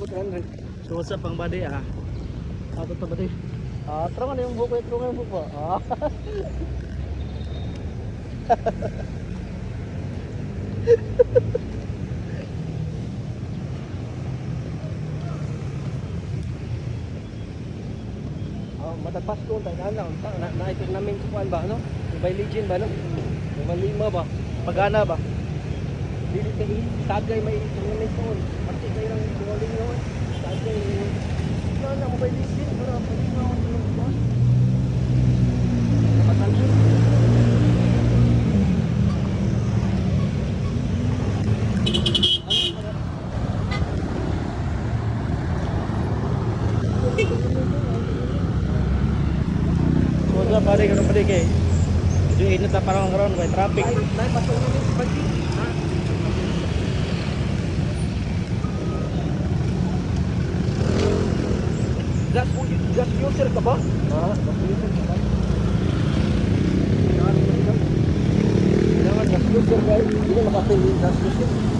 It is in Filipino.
300. So what's up, pang body ah? Ito to ba? Tara na yung buko, ito nga yung buko. Matagpas ko tayo na ito namin kuan ba no? Mobile Legend ba no? Mobile Lima ba? Pagana ba? Dili kay tagay may tournament ko. Pati kay lang bowling no. Tagay na Mobile Legend para pwede na ako ng kuan. Patalin. Wala pare ka pare kay. Medyo init na parang karon kay traffic. Nay pasok na ni pagi. Gas user ka ba? Gas user ka ba? Kailangan gas user guys. Hindi makapili gas user.